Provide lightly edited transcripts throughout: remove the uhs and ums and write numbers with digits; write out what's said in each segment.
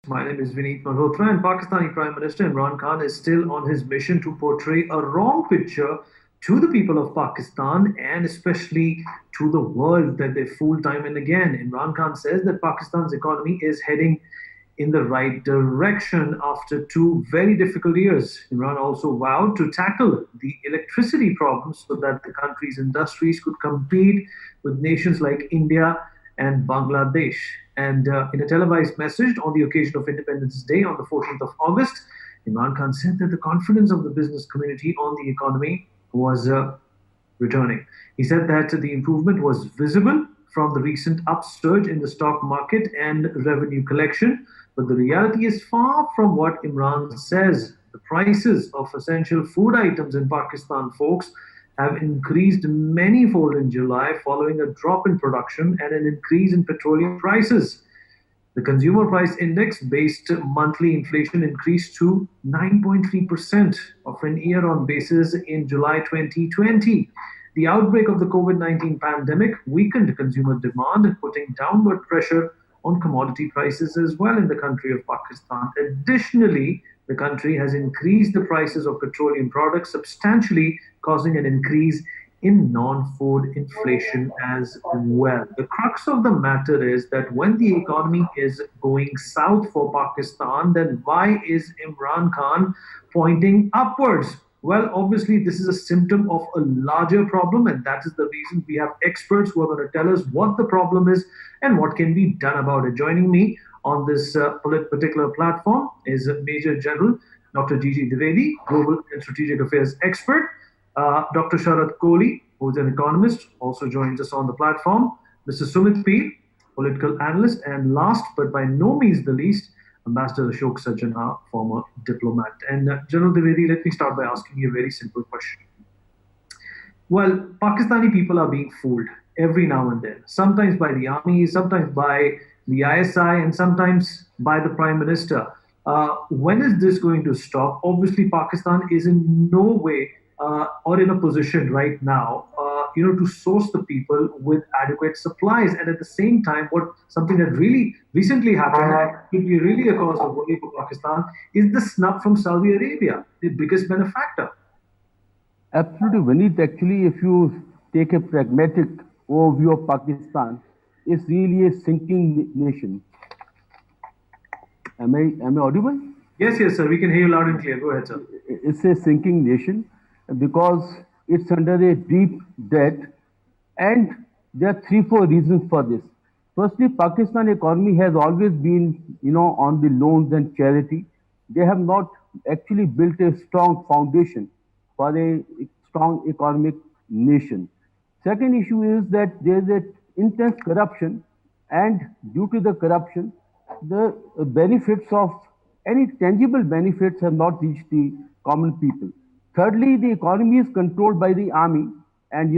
My name is Vineet Malhotra, and Pakistani Prime Minister Imran Khan is still on his mission to portray a wrong picture to the people of Pakistan and especially to the world that they fool time and again. Imran Khan says that Pakistan's economy is heading in the right direction after 2 very difficult years. Imran also vowed to tackle the electricity problems so that the country's industries could compete with nations like India and Bangladesh. And in a televised message on the occasion of Independence Day on the 14th of August, Imran Khan said that the confidence of the business community on the economy was returning. He said that the improvement was visible from the recent upsurge in the stock market and revenue collection, but the reality is far from what Imran says. The prices of essential food items in Pakistan, folks, have increased many-fold in July following a drop in production and an increase in petroleum prices. The consumer price index based monthly inflation increased to 9.3% of an year on basis in July 2020. The outbreak of the COVID 19 pandemic weakened consumer demand, putting downward pressure on commodity prices as well in the country of Pakistan. Additionally, the country has increased the prices of petroleum products substantially, causing an increase in non food inflation as well. The crux of the matter is that when the economy is going south for Pakistan, then why is Imran Khan pointing upwards? Well, obviously, this is a symptom of a larger problem, and that is the reason we have experts who are going to tell us what the problem is and what can be done about it. Joining me on this particular platform is Major General Dr. Gigi Dwivedi, Global and Strategic Affairs expert. Dr. Sharad Kohli, who is an economist, also joins us on the platform. Mr. Sumit Peer, political analyst. And last but by no means the least, Ambassador Ashok Sajjan, former diplomat. And General Dwivedi, let me start by asking you a very simple question. Well, Pakistani people are being fooled every now and then, sometimes by the army, sometimes by the ISI, and sometimes by the Prime Minister. When is this going to stop? Obviously, Pakistan is in no way or in a position right now, to source the people with adequate supplies. And at the same time, what something that really recently happened, could be really a cause of worry for Pakistan, is the snub from Saudi Arabia, the biggest benefactor. Absolutely, Vineet. Actually, if you take a pragmatic overview of Pakistan, it's really a sinking nation. Am I audible? Yes, yes, sir. We can hear you loud and clear. Go ahead, sir. It's a sinking nation because it's under a deep debt, and there are 3, 4 reasons for this. Firstly, Pakistan economy has always been, on the loans and charity. They have not actually built a strong foundation for a strong economic nation. Second issue is that there is a intense corruption, and due to the corruption, the benefits of any tangible benefits have not reached the common people. Thirdly, the economy is controlled by the army, and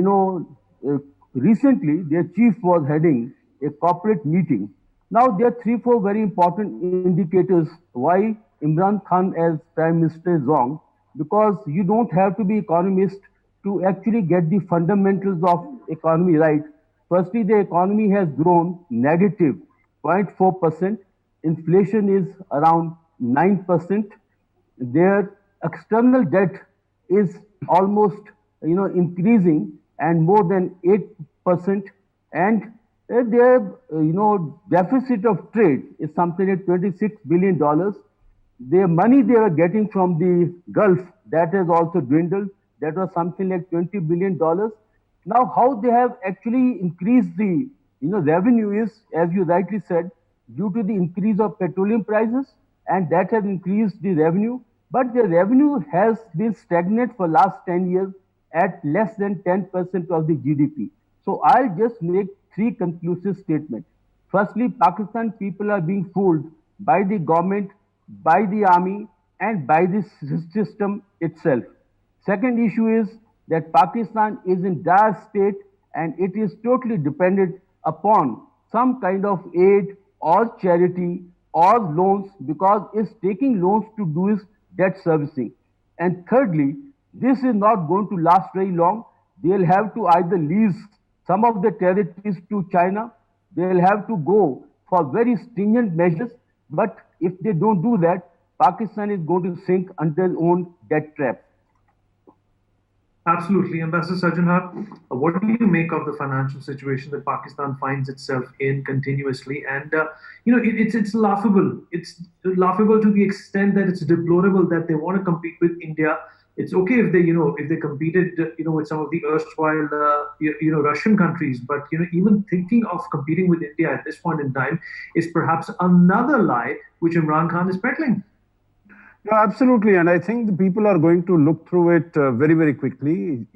recently their chief was heading a corporate meeting. Now there are 3, 4 very important indicators why Imran Khan as Prime Minister is wrong, because you don't have to be economist to actually get the fundamentals of economy right. Firstly, the economy has grown negative 0.4%. Inflation is around 9%. Their external debt is almost increasing and more than 8%, and their deficit of trade is something like $26 billion. The money they were getting from the Gulf, that has also dwindled. That was something like $20 billion. Now, how they have actually increased the revenue is, as you rightly said, due to the increase of petroleum prices, and that has increased the revenue. But the revenue has been stagnant for last 10 years at less than 10% of the GDP. So I'll just make 3 conclusive statements. Firstly, Pakistan people are being fooled by the government, by the army, and by the system itself. Second issue is that Pakistan is in dire state, and it is totally dependent upon some kind of aid or charity or loans, because it's taking loans to do its debt servicing. And thirdly, this is not going to last very long. They'll have to either lease some of the territories to China, they'll have to go for very stringent measures, But if they don't do that, Pakistan is going to sink under its own debt trap. Absolutely. Ambassador Sarjanhat, what do you make of the financial situation that Pakistan finds itself in continuously? And, it's laughable. It's laughable to the extent that it's deplorable that they want to compete with India. It's okay if if they competed, with some of the erstwhile, Russian countries. But, even thinking of competing with India at this point in time is perhaps another lie which Imran Khan is peddling. No, absolutely. And I think the people are going to look through it very, very quickly.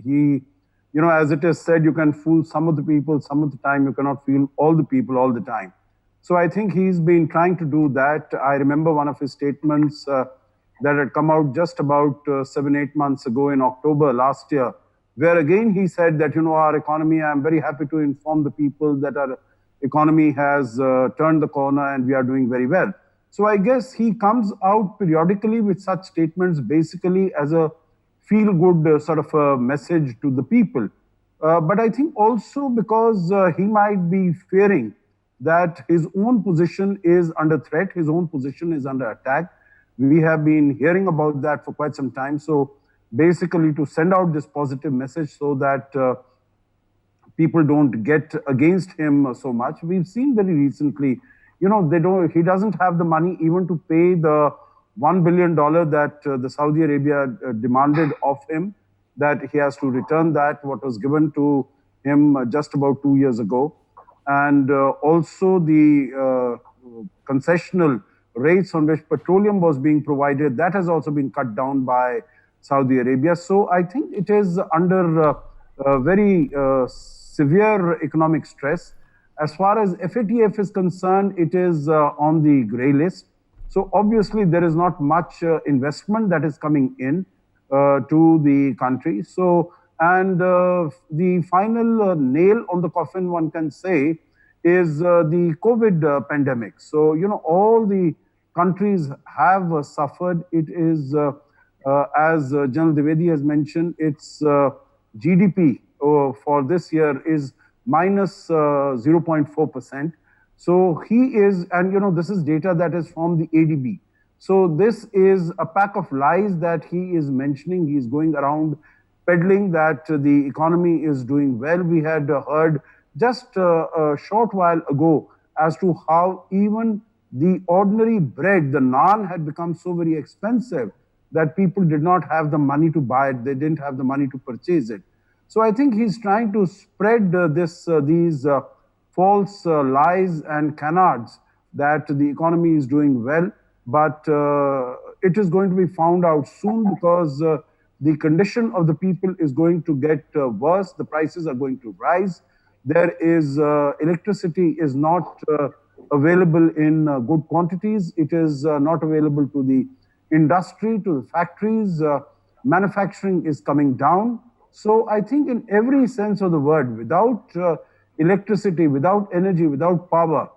As it is said, you can fool some of the people, some of the time you cannot fool all the people all the time. So I think he's been trying to do that. I remember one of his statements that had come out just about 7, 8 months ago in October last year, where again he said that, our economy, I'm very happy to inform the people that our economy has turned the corner and we are doing very well. So I guess he comes out periodically with such statements basically as a feel good sort of a message to the people. But I think also because he might be fearing that his own position is under threat, his own position is under attack. We have been hearing about that for quite some time. So basically, to send out this positive message so that people don't get against him so much. We've seen very recently, he doesn't have the money even to pay the $1 billion that the Saudi Arabia demanded of him, that he has to return that, what was given to him just about 2 years ago. And also the concessional rates on which petroleum was being provided, that has also been cut down by Saudi Arabia. So I think it is under very severe economic stress. As far as FATF is concerned, it is on the grey list. So obviously there is not much investment that is coming in to the country. So, and the final nail on the coffin, one can say, is the COVID pandemic. So, all the countries have suffered. It is, as General Dwivedi has mentioned, its GDP for this year is minus 0.4%. So he is, and this is data that is from the ADB. So this is a pack of lies that he is mentioning. He is going around peddling that the economy is doing well. We had heard just a short while ago as to how even the ordinary bread, the naan, had become so very expensive that people did not have the money to buy it. They didn't have the money to purchase it. So I think he's trying to spread these false lies and canards that the economy is doing well, but it is going to be found out soon because the condition of the people is going to get worse. The prices are going to rise. There is electricity is not available in good quantities. It is not available to the industry, to the factories. Manufacturing is coming down. So I think in every sense of the word, without electricity, without energy, without power,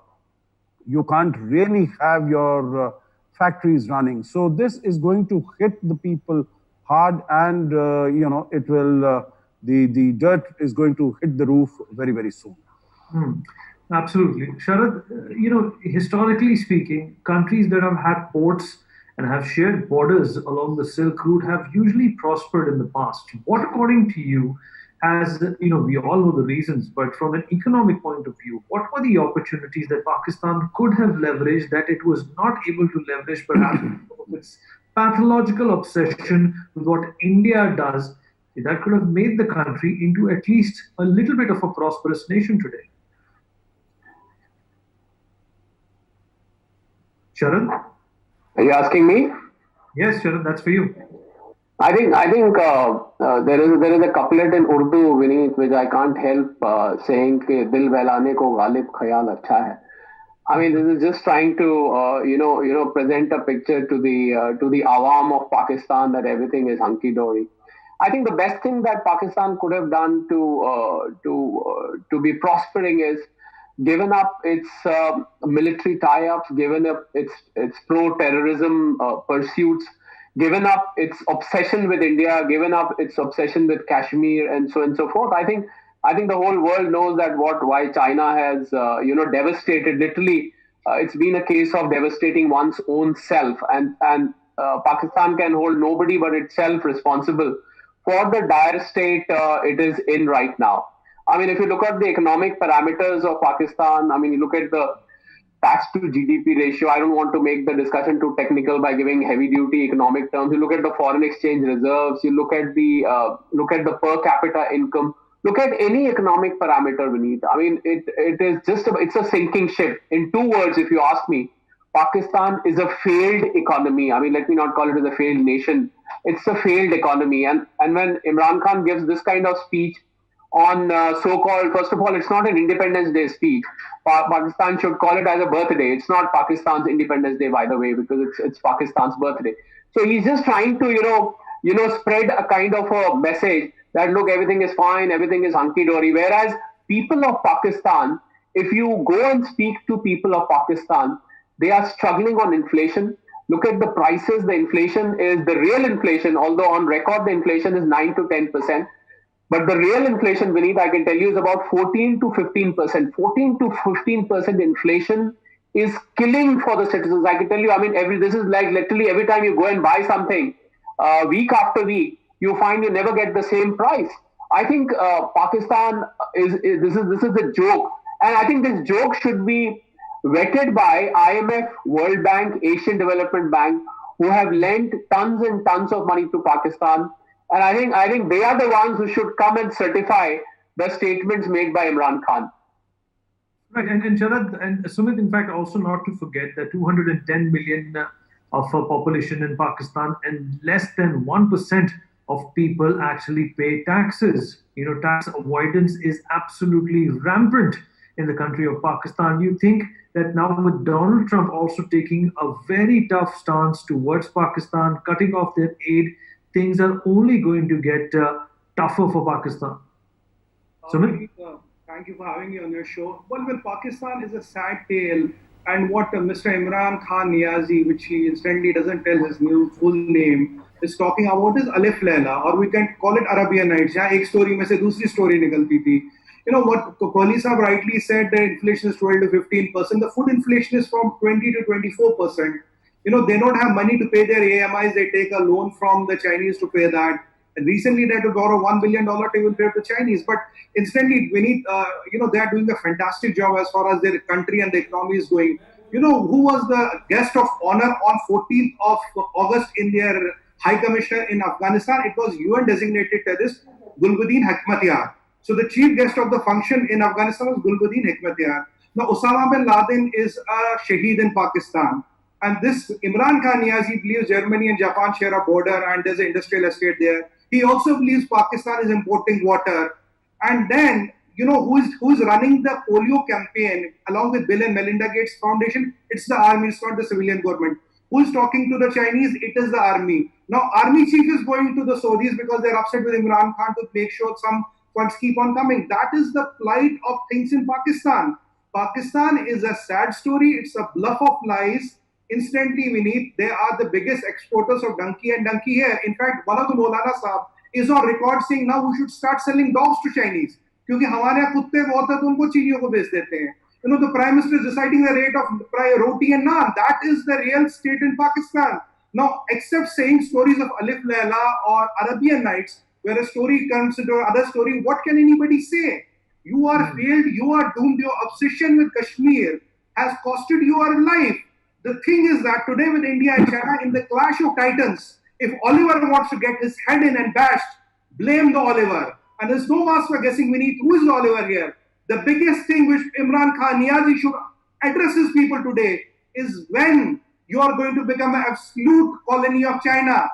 you can't really have your factories running. So this is going to hit the people hard, and it will. The dirt is going to hit the roof very, very soon. Absolutely, Sharad. Historically speaking, countries that have had ports and have shared borders along the Silk Route have usually prospered in the past. What, according to you, as we all know the reasons, but from an economic point of view, what were the opportunities that Pakistan could have leveraged that it was not able to leverage, perhaps because of its pathological obsession with what India does, that could have made the country into at least a little bit of a prosperous nation today? Sharad? Are you asking me? Yes, Sharad, that's for you. I think there is a couplet in Urdu, Vineet, which I can't help saying कि दिल बहलाने को गालिब ख्याल अच्छा है. I mean, this is just trying to present a picture to the awam of Pakistan that everything is hunky dory. I think the best thing that Pakistan could have done to be prospering is given up its military tie-ups, given up its pro-terrorism pursuits, given up its obsession with India, given up its obsession with Kashmir, and so on and so forth. I think the whole world knows that why China has devastated literally it's been a case of devastating one's own self, and Pakistan can hold nobody but itself responsible for the dire state it is in right now. I mean, if you look at the economic parameters of Pakistan, I mean, you look at the tax to GDP ratio. I don't want to make the discussion too technical by giving heavy duty economic terms. You look at the foreign exchange reserves. You look at the per capita income. Look at any economic parameter, Vineet. I mean, it is just it's a sinking ship. In two words, if you ask me, Pakistan is a failed economy. I mean, let me not call it as a failed nation. It's a failed economy. And when Imran Khan gives this kind of speech on so-called, first of all, it's not an Independence Day speech. Pakistan should call it as a birthday. It's not Pakistan's Independence Day, by the way, because it's Pakistan's birthday. So he's just trying to, spread a kind of a message that, look, everything is fine, everything is hunky-dory. Whereas people of Pakistan, if you go and speak to people of Pakistan, they are struggling on inflation. Look at the prices. The inflation is the real inflation, although on record the inflation is 9 to 10%. But the real inflation, Vineet, I can tell you, is about 14 to 15%. 14 to 15% inflation is killing for the citizens. I can tell you, I mean, this is like literally every time you go and buy something, week after week, you find you never get the same price. I think Pakistan this is a joke, and I think this joke should be vetted by IMF, World Bank, Asian Development Bank, who have lent tons and tons of money to Pakistan. And I think they are the ones who should come and certify the statements made by Imran Khan. Right, and Sharad and Sumit, in fact, also not to forget that 210 million of a population in Pakistan, and less than 1% of people actually pay taxes. Tax avoidance is absolutely rampant in the country of Pakistan. You think that now with Donald Trump also taking a very tough stance towards Pakistan, cutting off their aid, things are only going to get tougher for Pakistan. Sumit? Thank you for having me on your show. Well, Pakistan is a sad tale, and what Mr. Imran Khan Niazi, which he incidentally doesn't tell his new full name, is talking about is Alif Laila, or we can call it Arabian Nights. जहाँ एक story में से दूसरी story निकलती थी. What Kohli Saab rightly said, the inflation is 12 to 15%. The food inflation is from 20 to 24%. They don't have money to pay their AMIs. They take a loan from the Chinese to pay that. And recently they had to borrow $1 billion to even pay the Chinese. But incidentally, they are doing a fantastic job as far as their country and the economy is going. Who was the guest of honor on 14th of August in their High Commissioner in Afghanistan? It was UN designated terrorist Gulbuddin Hekmatyar. So the chief guest of the function in Afghanistan was Gulbuddin Hekmatyar. Now Osama bin Laden is a shaheed in Pakistan. And this Imran Khan Niazi believes Germany and Japan share a border and there's an industrial estate there. He also believes Pakistan is importing water. And then, who's running the polio campaign along with Bill and Melinda Gates Foundation? It's the army, it's not the civilian government. Who's talking to the Chinese? It is the army. Now, army chief is going to the Saudis because they're upset with Imran Khan to make sure some funds keep on coming. That is the plight of things in Pakistan. Pakistan is a sad story. It's a bluff of lies. Instantly, they are the biggest exporters of donkey and donkey hair. In fact, one of the Maulana Saab is on record saying now we should start selling dogs to Chinese. Because हमारे यहाँ कुत्ते बहुत हैं तो उनको चीनियों को बेच देते हैं. The Prime Minister is deciding the rate of roti and naan. That is the real state in Pakistan. Now, except saying stories of Alif Laila or Arabian Nights, where a story comes into another story, what can anybody say? You are failed, you are doomed. Your obsession with Kashmir has costed you your life. The thing is that today with India and China in the clash of titans, if Oliver wants to get his head in and bashed, blame the Oliver. And there's no mask for guessing, who is the Oliver here? The biggest thing which Imran Khan Niazi should address his people today is when you are going to become an absolute colony of China.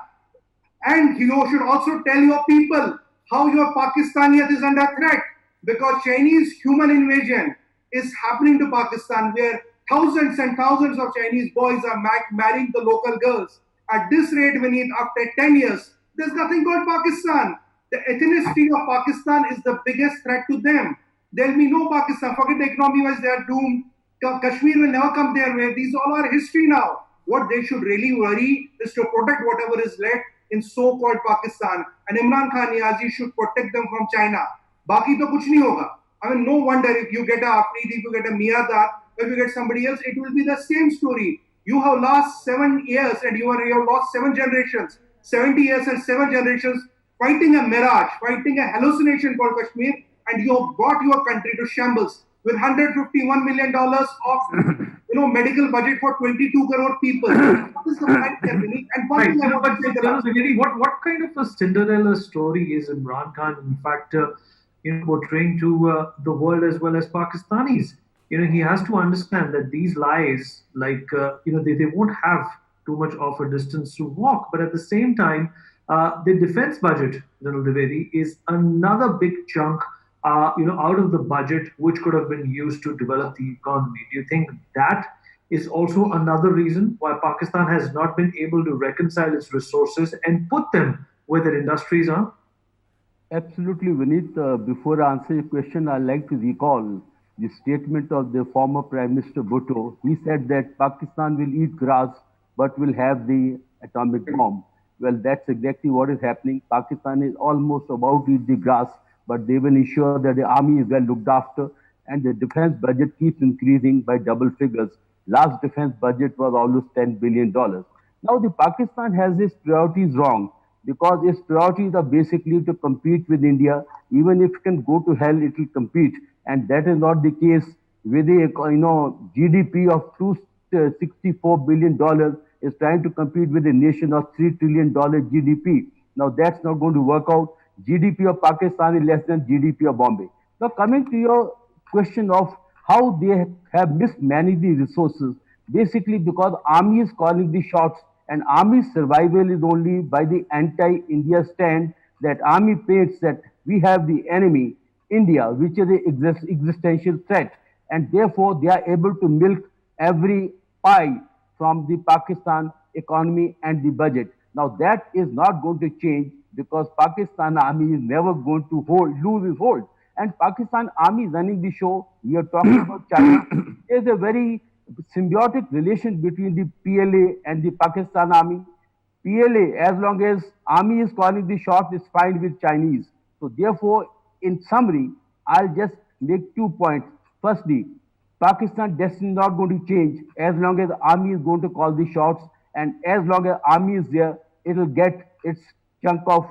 And you should also tell your people how your Pakistaniyat is under threat, because Chinese human invasion is happening to Pakistan, where thousands and thousands of Chinese boys are marrying the local girls. At this rate, after 10 years, there's nothing called Pakistan. The ethnicity of Pakistan is the biggest threat to them. There'll be no Pakistan. Forget the economy-wise, they are doomed. Kashmir will never come their way. These all are history now. What they should really worry is to protect whatever is left in so-called Pakistan. And Imran Khan Niazi should protect them from China. Baki to kuch nahi hoga. I mean, no wonder if you get a Afridi, if you get a Miyadat, if you get somebody else, it will be the same story. You have lost 7 years and you have lost 7 generations, 70 years and 7 generations fighting a mirage, fighting a hallucination called Kashmir, and you have brought your country to shambles with $151 million of medical budget for 22 crore people. What is the point here, Vinny? And one Right. thing I want But to say the Colonel last. Brigadi, what kind of a Cinderella story is Imran Khan, in fact, portraying to the world as well as Pakistanis? He has to understand that these lies, like, they won't have too much of a distance to walk. But at the same time, the defense budget, Colonel Dwivedi, is another big chunk, out of the budget, which could have been used to develop the economy. Do you think that is also another reason why Pakistan has not been able to reconcile its resources and put them where their industries are? Absolutely, Vineet. Before I answer your question, I'd like to recall the statement of the former Prime Minister Bhutto. He said that Pakistan will eat grass but will have the atomic bomb. Well, that's exactly what is happening. Pakistan is almost about to eat the grass, but they will ensure that the army is well looked after and the defense budget keeps increasing by double figures. Last defense budget was almost $10 billion. Now, the Pakistan has its priorities wrong because its priorities are basically to compete with India. Even if it can go to hell, it will compete, and that is not the case with the GDP of $264 billion is trying to compete with a nation of $3 trillion GDP. Now that's not going to work out. GDP of Pakistan is less than GDP of Bombay. Now coming to your question of how they have mismanaged the resources, basically because army is calling the shots and army survival is only by the anti-India stand that army paints that we have the enemy, India, which is an existential threat, and therefore they are able to milk every pie from the Pakistan economy and the budget. Now that is not going to change because Pakistan army is never going to lose its hold. And Pakistan army running the show. We are talking about China. There's a very symbiotic relation between the PLA and the Pakistan army. PLA, as long as army is calling the shots, is fine with Chinese. So therefore, in summary, I'll just make 2 points. Firstly, Pakistan destiny is not going to change as long as army is going to call the shots, and as long as army is there, it will get its chunk of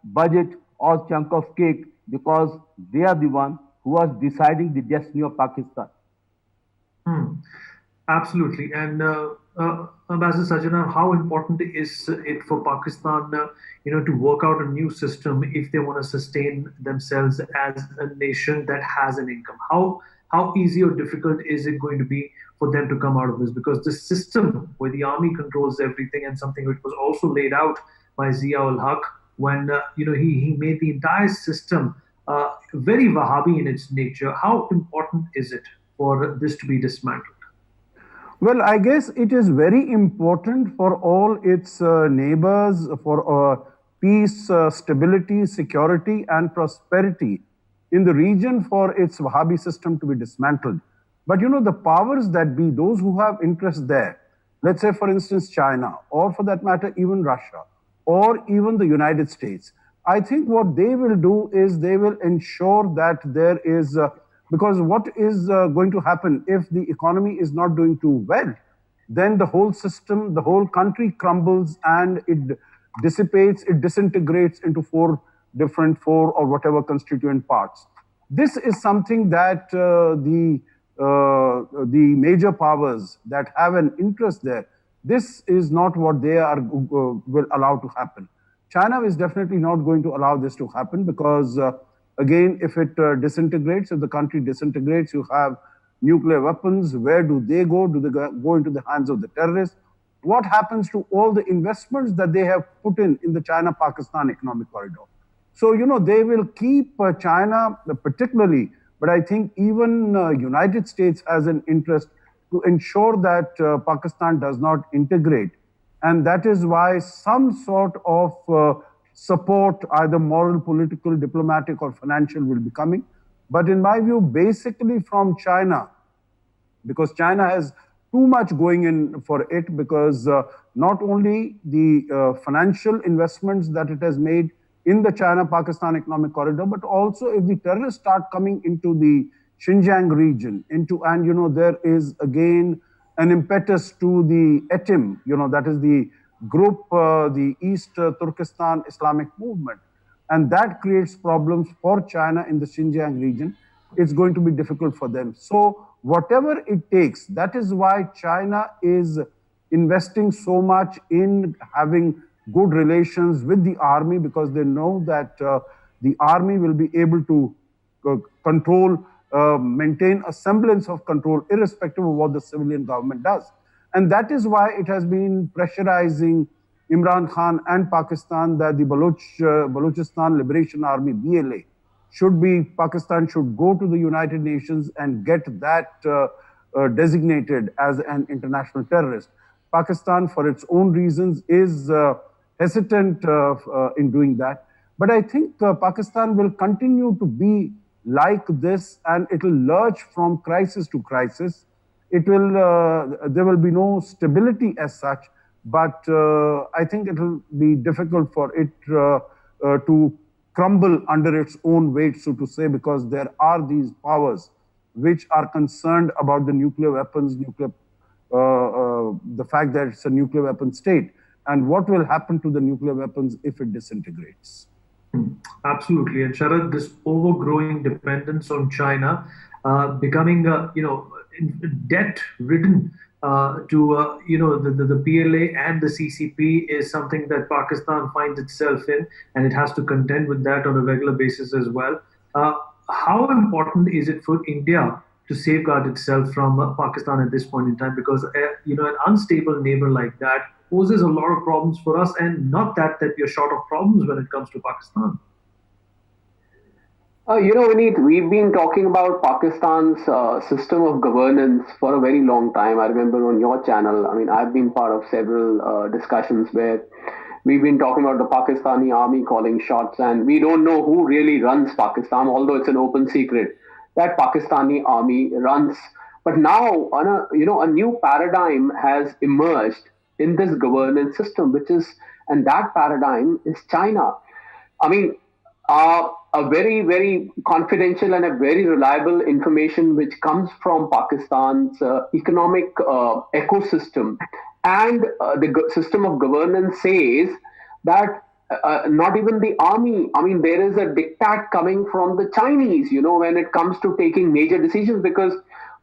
budget or chunk of cake because they are the one who are deciding the destiny of Pakistan. Hmm. Absolutely. And Ambassador Sajana, how important is it for Pakistan, to work out a new system if they want to sustain themselves as a nation that has an income? How easy or difficult is it going to be for them to come out of this? Because this system where the army controls everything and something which was also laid out by Zia ul Haq when he made the entire system very Wahhabi in its nature. How important is it for this to be dismantled? Well, I guess it is very important for all its neighbors for peace, stability, security, and prosperity in the region for its Wahhabi system to be dismantled. But the powers that be, those who have interest there, let's say, for instance, China, or for that matter, even Russia, or even the United States, I think what they will do is they will ensure that there is because what is going to happen if the economy is not doing too well, then the whole system, the whole country crumbles and it dissipates, it disintegrates into four or whatever constituent parts. This is something that the major powers that have an interest there, this is not what they are will allow to happen. China is definitely not going to allow this to happen because again, if it disintegrates, if the country disintegrates, you have nuclear weapons. Where do they go? Do they go into the hands of the terrorists? What happens to all the investments that they have put in the China-Pakistan economic corridor? So, they will keep China particularly, but I think even United States has an interest to ensure that Pakistan does not integrate. And that is why some sort of support, either moral, political, diplomatic, or financial, will be coming. But in my view, basically from China, because China has too much going in for it, because not only the financial investments that it has made in the China-Pakistan economic corridor, but also if the terrorists start coming into the Xinjiang region into, and there is again an impetus to the ETIM, that is the group, the East Turkestan Islamic movement, and that creates problems for China in the Xinjiang region. It's going to be difficult for them. So whatever it takes, that is why China is investing so much in having good relations with the army, because they know that the army will be able to control, maintain a semblance of control, irrespective of what the civilian government does. And that is why it has been pressurizing Imran Khan and Pakistan that the Balochistan Liberation Army, BLA, Pakistan should go to the United Nations and get that designated as an international terrorist. Pakistan, for its own reasons, is hesitant in doing that. But I think Pakistan will continue to be like this, and it will lurch from crisis to crisis. There will be no stability as such, but I think it will be difficult for it to crumble under its own weight, so to say, because there are these powers which are concerned about the nuclear weapons, the fact that it's a nuclear weapon state, and what will happen to the nuclear weapons if it disintegrates. Absolutely. And Sharad, this overgrowing dependence on China, becoming, debt-ridden to, the PLA and the CCP is something that Pakistan finds itself in, and it has to contend with that on a regular basis as well. How important is it for India to safeguard itself from Pakistan at this point in time? Because, an unstable neighbor like that poses a lot of problems for us, and not that we are short of problems when it comes to Pakistan. Vineet, we've been talking about Pakistan's system of governance for a very long time. I remember on your channel, I've been part of several discussions where we've been talking about the Pakistani army calling shots, and we don't know who really runs Pakistan, although it's an open secret that Pakistani army runs. But now, a new paradigm has emerged in this governance system, and that paradigm is China. A very, very confidential and a very reliable information which comes from Pakistan's economic ecosystem and the system of governance says that not even the army, there is a diktat coming from the Chinese, when it comes to taking major decisions, because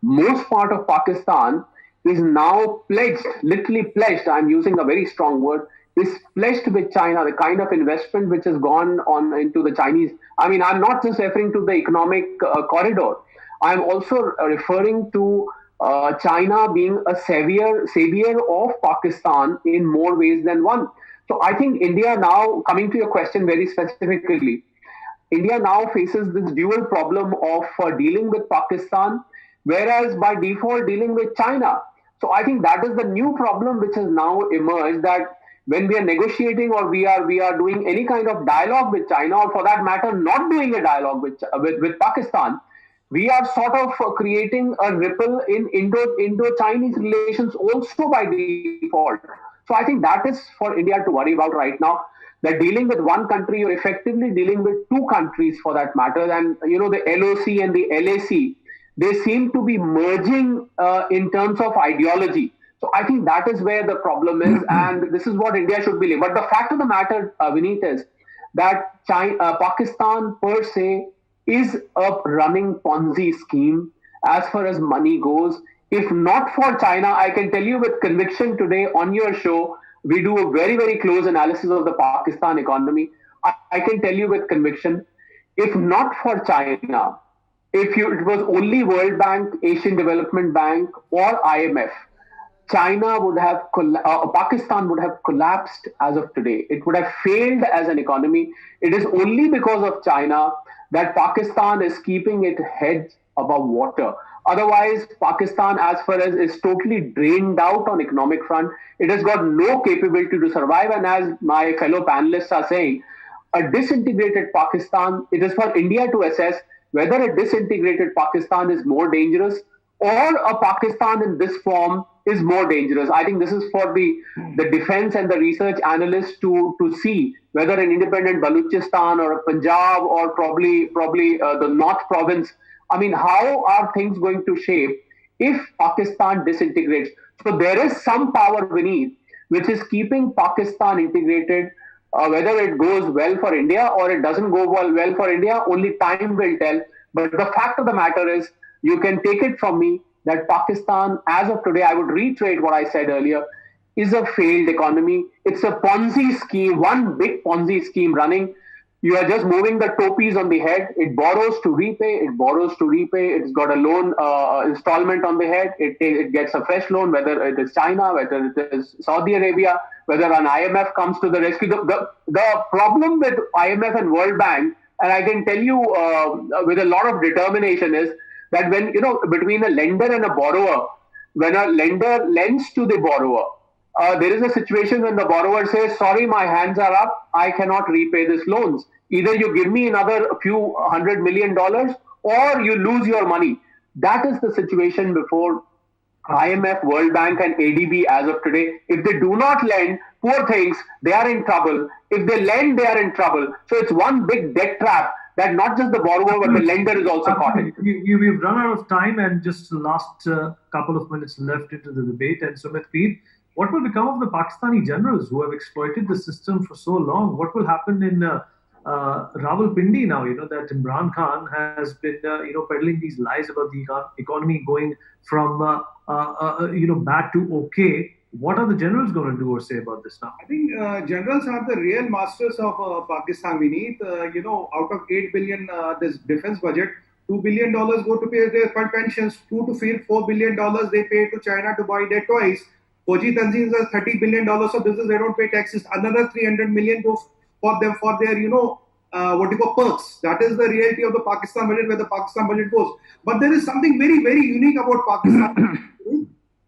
most part of Pakistan is now pledged, literally pledged, I'm using a very strong word, is pledged with China, the kind of investment which has gone on into the Chinese. I'm not just referring to the economic corridor. I'm also referring to China being a savior of Pakistan in more ways than one. So I think India now, coming to your question very specifically, India now faces this dual problem of dealing with Pakistan, whereas by default dealing with China. So I think that is the new problem which has now emerged, that when we are negotiating or we are doing any kind of dialogue with China, or for that matter, not doing a dialogue with Pakistan, we are sort of creating a ripple in Indo-Chinese relations also by default. So I think that is for India to worry about right now, that dealing with one country, you're effectively dealing with two countries for that matter. And, the LOC and the LAC, they seem to be merging in terms of ideology. So I think that is where the problem is, and this is what India should believe. But the fact of the matter, Vineet, is that Pakistan per se is a running Ponzi scheme as far as money goes. If not for China, I can tell you with conviction today on your show, we do a very, very close analysis of the Pakistan economy. I can tell you with conviction, if not for China, it was only World Bank, Asian Development Bank, or IMF, Pakistan would have collapsed as of today. It would have failed as an economy. It is only because of China that Pakistan is keeping its head above water. Otherwise, Pakistan, as far as is totally drained out on economic front, it has got no capability to survive. And as my fellow panelists are saying, a disintegrated Pakistan, it is for India to assess whether a disintegrated Pakistan is more dangerous or a Pakistan in this form is more dangerous. I think this is for the defense and the research analysts to see whether an independent Balochistan or a Punjab or probably the North province I mean, how are things going to shape if Pakistan disintegrates? So there is some power beneath which is keeping Pakistan integrated. Whether it goes well for India or it doesn't go well for India, only time will tell. But the fact of the matter is, you can take it from me that Pakistan, as of today, I would reiterate what I said earlier, is a failed economy. It's a Ponzi scheme, one big Ponzi scheme running. You are just moving the topies on the head. It borrows to repay. It borrows to repay. It's got a loan installment on the head. It gets a fresh loan, whether it is China, whether it is Saudi Arabia, whether an IMF comes to the rescue. The problem with IMF and World Bank, and I can tell you with a lot of determination, is that when, between a lender and a borrower, when a lender lends to the borrower, there is a situation when the borrower says, sorry, my hands are up, I cannot repay this loans. Either you give me another few $100 million or you lose your money. That is the situation before IMF, World Bank and ADB as of today. If they do not lend, poor things, they are in trouble. If they lend, they are in trouble. So it's one big debt trap that not just the borrower, but the lender is also caught in. We've run out of time and just the last couple of minutes left into the debate. And Sumit Peer, what will become of the Pakistani generals who have exploited the system for so long? What will happen in Rawalpindi now? That Imran Khan has been, peddling these lies about the economy going from, bad to okay. What are the generals going to do or say about this now? I think generals are the real masters of Pakistan. We need, out of 8 billion, this defense budget, $2 billion go to pay their pensions, $4 billion they pay to China to buy their toys. Fauji Tanzim has $30 billion of business, they don't pay taxes. Another 300 million goes for them for their, perks. That is the reality of the Pakistan budget, where the Pakistan budget goes. But there is something very, very unique about Pakistan.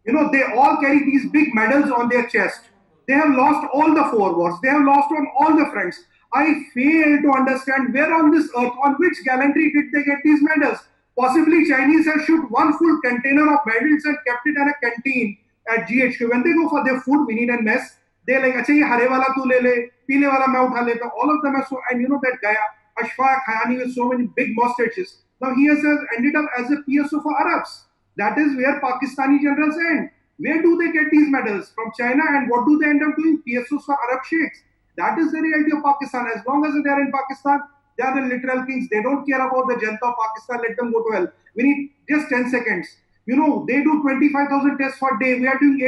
They all carry these big medals on their chest. They have lost all the 4 wars. They have lost on all the fronts. I fail to understand where on this earth, on which gallantry did they get these medals? Possibly Chinese have shoot one full container of medals and kept it in a canteen at GHQ. When they go for their food, we need a mess. They're like, acha, ye hare wala tu le le, peele wala main utha leta. All of them are so, and that guy, Ashfaq Hayani, with so many big mustaches. Now he has ended up as a PSO for Arabs. That is where Pakistani generals end. Where do they get these medals? From China, and what do they end up doing? PSOs for Arab sheikhs. That is the reality of Pakistan. As long as they are in Pakistan, they are the literal kings. They don't care about the Janata of Pakistan. Let them go to hell. We need just 10 seconds. They do 25,000 tests per day. We are doing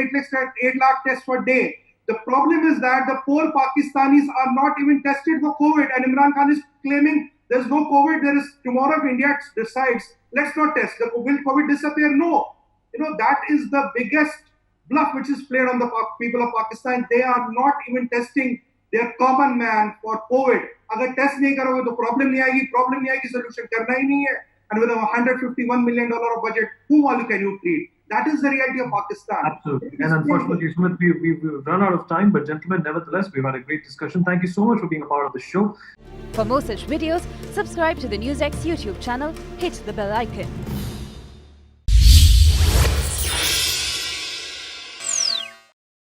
8 lakh tests per day. The problem is that the poor Pakistanis are not even tested for COVID. And Imran Khan is claiming there's no COVID. There is, tomorrow if India decides, let's not test. Will COVID disappear? No. That is the biggest bluff which is played on the people of Pakistan. They are not even testing their common man for COVID. Agar test nahi karoge to problem nahi aayegi, solution karna hi nahi hai. And with a $151 million of budget, whom all can you treat? That is the reality of Pakistan. Absolutely. And unfortunately, Sumit, we've run out of time. But gentlemen, nevertheless, we've had a great discussion. Thank you so much for being a part of the show. For more such videos, subscribe to the NewsX YouTube channel, hit the bell icon.